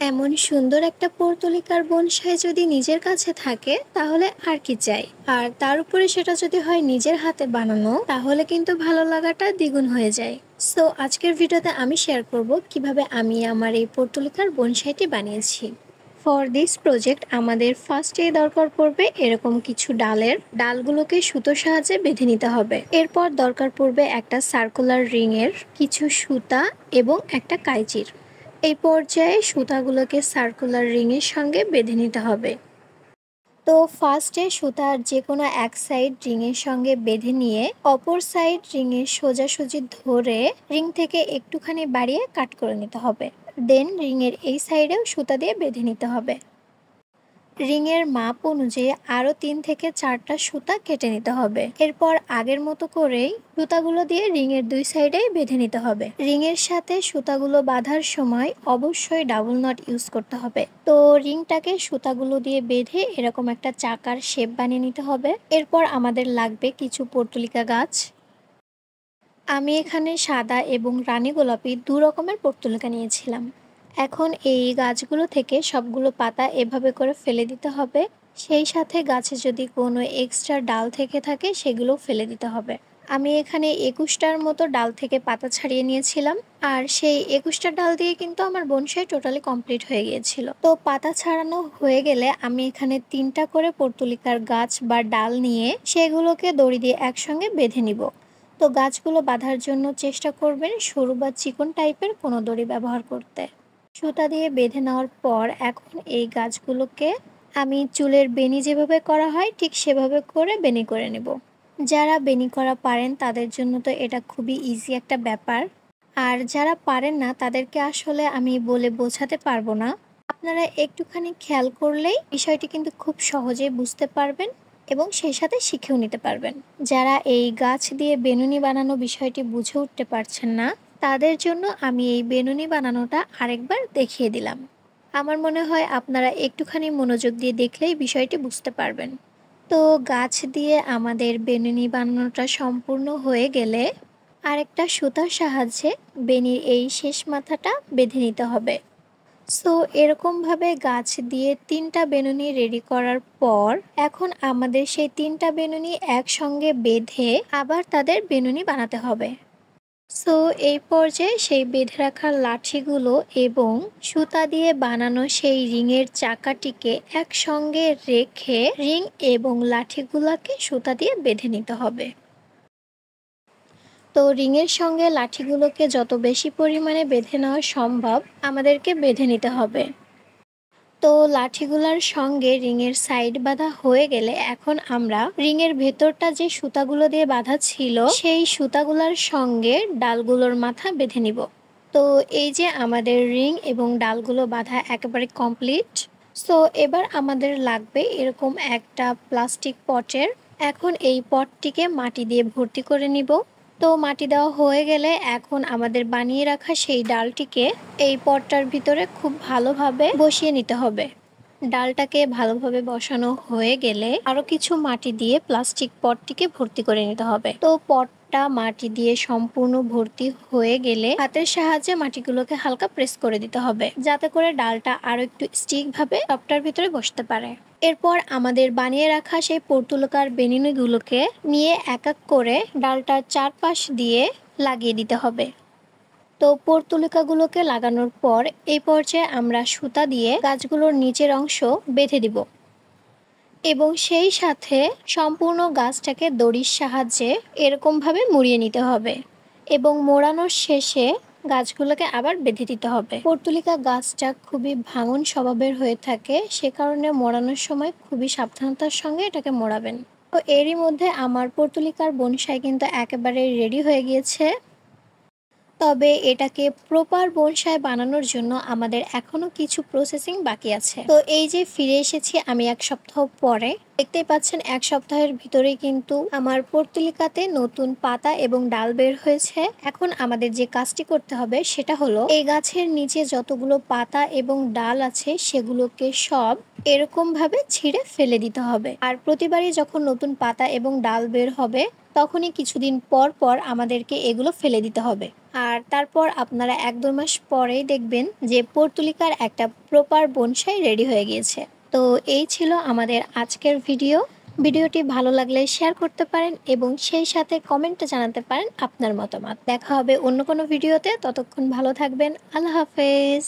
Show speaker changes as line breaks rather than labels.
এমন সুন্দর একটা পর্তুলিকার বনসাই যদি নিজের কাছে থাকে তাহলে আর কি চাই। আর তার উপরে সেটা যদি হয় নিজের হাতে বানানো, তাহলে কিন্তু ভালো লাগাটা দ্বিগুণ হয়ে যায়। সো আজকের ভিডিওতে আমি শেয়ার করব কিভাবে আমি আমার এই পর্তুলিকার বনসাইটি বানিয়েছি। ফর দিস প্রজেক্ট আমাদের ফার্স্টে দরকার পড়বে এরকম কিছু ডালগুলোকে সুতোর সাহায্যে বেঁধে নিতে হবে। এরপর দরকার পড়বে একটা সার্কুলার রিংয়ের, কিছু সুতা এবং একটা কাইচির। এই পর্যায়ে সুতাগুলোকে সার্কুলার রিংয়ের সঙ্গে বেঁধে নিতে হবে। তো ফার্স্টে সুতার যে কোনো এক সাইড রিংয়ের সঙ্গে বেঁধে নিয়ে অপর সাইড রিংয়ের সোজাসুজি ধরে রিং থেকে একটুখানি বাড়িয়ে কাট করে নিতে হবে। দেন রিংয়ের এই সাইডেও সুতা দিয়ে বেঁধে নিতে হবে। রিংয়ের মাপ অনুযায়ী আরও 3 থেকে 4টা সুতা কেটে নিতে হবে। এরপর আগের মতো করেই সুতাগুলো দিয়ে রিংয়ের দুই সাইডেই বেঁধে নিতে হবে। রিংয়ের সাথে সুতাগুলো বাঁধার সময় অবশ্যই ডাবল নট ইউজ করতে হবে। তো রিংটাকে সুতাগুলো দিয়ে বেঁধে এরকম একটা চাকার শেপ বানিয়ে নিতে হবে। এরপর আমাদের লাগবে কিছু পর্তুলিকা গাছ। আমি এখানে সাদা এবং রানী গোলাপি 2 রকমের পর্তুলিকা নিয়েছিলাম। এখন এই গাছগুলো থেকে সবগুলো পাতা এভাবে করে ফেলে দিতে হবে। সেই সাথে গাছে যদি কোনো এক্সট্রা ডাল থেকে থাকে সেগুলো ফেলে দিতে হবে। আমি এখানে 21টার মতো ডাল থেকে পাতা ছাড়িয়ে নিয়েছিলাম। আর সেই 21টা ডাল দিয়ে কিন্তু আমার বনসাই টোটালি কমপ্লিট হয়ে গিয়েছিল। তো পাতা ছাড়ানো হয়ে গেলে আমি এখানে 3টা করে পর্তুলিকার গাছ বা ডাল নিয়ে সেগুলোকে দড়ি দিয়ে একসঙ্গে বেঁধে নিব। তো গাছগুলো বাঁধার জন্য চেষ্টা করবেন সরু বা চিকন টাইপের কোনো দড়ি ব্যবহার করতে। সুতা দিয়ে বেঁধে নেওয়ার পর এখন এই গাছগুলোকে আমি চুলের বেনি যেভাবে করা হয় ঠিক সেভাবে করে বেনি করে নেব। যারা বেনি করা পারেন তাদের জন্য তো এটা খুবই ইজি একটা ব্যাপার। আর যারা পারেন না তাদেরকে আসলে আমি বলে বোঝাতে পারবো না। আপনারা একটুখানি খেয়াল করলেই বিষয়টি কিন্তু খুব সহজেই বুঝতে পারবেন এবং সেই সাথে শিখেও নিতে পারবেন। যারা এই গাছ দিয়ে বেনুনি বানানো বিষয়টি বুঝে উঠতে পারছেন না, তাদের জন্য আমি এই বেনুনি বানানোটা আরেকবার দেখিয়ে দিলাম। আমার মনে হয় আপনারা একটুখানি মনোযোগ দিয়ে দেখলেই বিষয়টি বুঝতে পারবেন। তো গাছ দিয়ে আমাদের বেনুনি বানানোটা সম্পূর্ণ হয়ে গেলে আরেকটা সুতার সাহায্যে বেনির এই শেষ মাথাটা বেঁধে নিতে হবে। সো এরকমভাবে গাছ দিয়ে 3টা বেনুনি রেডি করার পর এখন আমাদের সেই 3টা বেনুনি একসঙ্গে বেঁধে আবার তাদের বেনুনি বানাতে হবে। সো এই পর্যায়ে সেই বেঁধে রাখা লাঠিগুলো এবং সুতা দিয়ে বানানো সেই রিংয়ের চাকাটিকে একসঙ্গে রেখে রিং এবং লাঠিগুলোকে সুতা দিয়ে বেঁধে নিতে হবে। তো রিংয়ের সঙ্গে লাঠিগুলোকে যত বেশি পরিমাণে বেঁধে নেওয়া সম্ভব আমাদেরকে বেঁধে নিতে হবে। তো লাঠিগুলোর সঙ্গে রিংয়ের সাইড বাঁধা হয়ে গেলে এখন আমরা রিংয়ের ভেতরটা যে সুতাগুলো দিয়ে বাঁধা ছিল সেই সুতাগুলোর সঙ্গে ডালগুলোর মাথা বেঁধে নিব। তো এই যে আমাদের রিং এবং ডালগুলো বাঁধা একেবারে কমপ্লিট। সো এবার আমাদের লাগবে এরকম একটা প্লাস্টিক পটের। এখন এই পটটিকে মাটি দিয়ে ভর্তি করে নিব। তো মাটি দেওয়া হয়ে গেলে এখন আমাদের বানিয়ে রাখা সেই ডালটিকে এই পটটার ভিতরে খুব ভালোভাবে বসিয়ে নিতে হবে। ডালটাকে ভালোভাবে বসানো হয়ে গেলে আরো কিছু মাটি দিয়ে প্লাস্টিক পটটিকে ভর্তি করে নিতে হবে। তো পটটা মাটি দিয়ে সম্পূর্ণ ভর্তি হয়ে গেলে হাতের সাহায্যে মাটিগুলোকে হালকা প্রেস করে দিতে হবে, যাতে করে ডালটা আরো একটু স্টিক ভাবে টপটার ভিতরে বসতে পারে। এরপর আমাদের বানিয়ে রাখা সেই পর্তুলিকার বেনুনিগুলোকে নিয়ে এক এক করে ডালটার চারপাশ দিয়ে লাগিয়ে দিতে হবে। তো পর্তুলিকাগুলোকে লাগানোর পর এই পর্যায়ে আমরা সুতা দিয়ে গাছগুলোর নিচের অংশ বেঁধে দিব এবং সেই সাথে সম্পূর্ণ গাছটাকে দড়ির সাহায্যে এরকমভাবে মুড়িয়ে নিতে হবে এবং মোড়ানোর শেষে গাছগুলোকে আবার বেঁধে দিতে হবে। পর্তুলিকা গাছটা খুবই ভাঙন স্বভাবের হয়ে থাকে, সে কারণে মোড়ানোর সময় খুবই সাবধানতার সঙ্গে এটাকে মোড়াবেন। তো এরই মধ্যে আমার পর্তুলিকার বনসাই কিন্তু একেবারে রেডি হয়ে গিয়েছে। তবে এটাকে প্রপার বনসাই বানানোর জন্য আমাদের এখনো কিছু প্রসেসিং বাকি আছে। তো এই যে ফিরে এসেছি আমি 1 সপ্তাহ পরে, দেখতেই পাচ্ছেন 1 সপ্তাহের ভিতরেই কিন্তু আমার পর্তুলিকাতে নতুন পাতা এবং ডাল বের হয়েছে। এখন আমাদের যে কাজটি করতে হবে সেটা হলো এই গাছের নিচে যতগুলো পাতা এবং ডাল আছে সেগুলোকে সব এরকম ভাবে ছিঁড়ে ফেলে দিতে হবে। আর প্রতিবারই যখন নতুন পাতা এবং ডাল বের হবে তখনই কিছুদিন পর পর আমাদেরকে এগুলো ফেলে দিতে হবে। আর তারপর আপনারা 1-2 মাস পরেই দেখবেন যে পর্তুলিকার একটা প্রপার বনসাই রেডি হয়ে গিয়েছে। তো এই ছিল আমাদের আজকের ভিডিও। ভিডিওটি ভালো লাগলে শেয়ার করতে পারেন এবং সেই সাথে কমেন্টে জানাতে পারেন আপনার মতামত। দেখা হবে অন্য কোনো ভিডিওতে, ততক্ষণ ভালো থাকবেন। আল্লাহ হাফেজ।